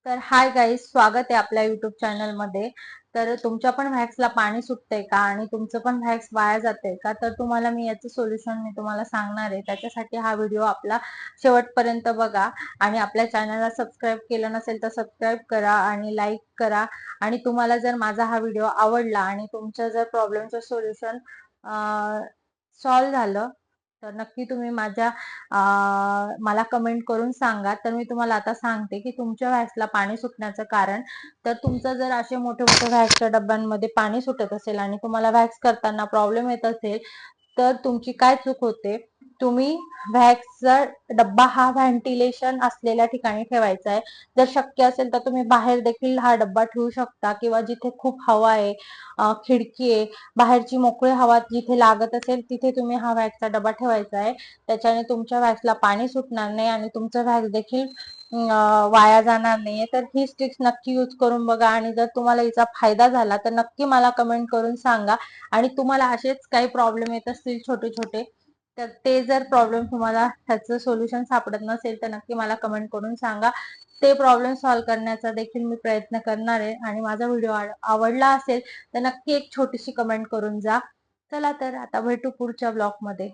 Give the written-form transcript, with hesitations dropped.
तर hi guys, स्वागत आहे आपल्या युट्यूब चॅनल मध्ये. तर तुमच्या पण व्हॅक्सला पाणी सुटतंय का आणि तुमचं पण व्हॅक्स वाया जातंय का, तर तुम्हाला मी याचं सोल्युशन मी तुम्हाला सांगणार आहे. त्याच्यासाठी हा व्हिडिओ आपला शेवटपर्यंत बघा आणि आपल्या चॅनलला सबस्क्राईब केलं नसेल तर सबस्क्राईब करा आणि लाईक करा. आणि तुम्हाला जर माझा हा व्हिडिओ आवडला आणि तुमच्या जर प्रॉब्लेमचं सोल्युशन सॉल्व्ह झालं तर नक्की तुम्ही मला कमेंट करून सांगा. तर मी तुम्हाला आता सांगते की तुमच्या व्हॅक्सला पाणी सुटण्याचं कारण. तर तुमचं जर असे मोठे मोठे व्हॅक्सच्या डब्यांमध्ये पाणी सुटत असेल आणि तुम्हाला व्हॅक्स करताना प्रॉब्लेम येत असेल तर तुमची काय चूक होते. तुम्ही व्हॅक्सचा डब्बा हा व्हेंटिलेशन असलेल्या ठिकाणी ठेवायचा आहे. जर शक्य असेल तर तुम्ही बाहेर देखील हा डब्बा ठेवू शकता किंवा जिथे खूप हवा आहे, खिडकी आहे, बाहेरची मोकळी हवा जिथे लागत असेल तिथे तुम्ही हा व्हॅक्सचा डबा ठेवायचा आहे. त्याच्याने तुमच्या व्हॅक्सला पाणी सुटणार नाही आणि तुमचं व्हॅक्स देखील वाया जाणार नाहीये. तर ही स्टिक्स नक्की यूज करून बघा आणि जर तुम्हाला हिचा फायदा झाला तर नक्की मला कमेंट करून सांगा. आणि तुम्हाला असेच काही प्रॉब्लेम येत असतील छोटे छोटे, तर ते जर प्रॉब्लेम तुम्हाला ह्याचं सोल्युशन सापडत नसेल तर नक्की मला कमेंट करून सांगा. ते प्रॉब्लेम सॉल्व्ह करण्याचा देखील मी प्रयत्न करणार आहे. आणि माझा व्हिडिओ आवडला असेल तर नक्की एक छोटीशी कमेंट करून जा. चला तर आता भेटू पुढच्या ब्लॉग मध्ये.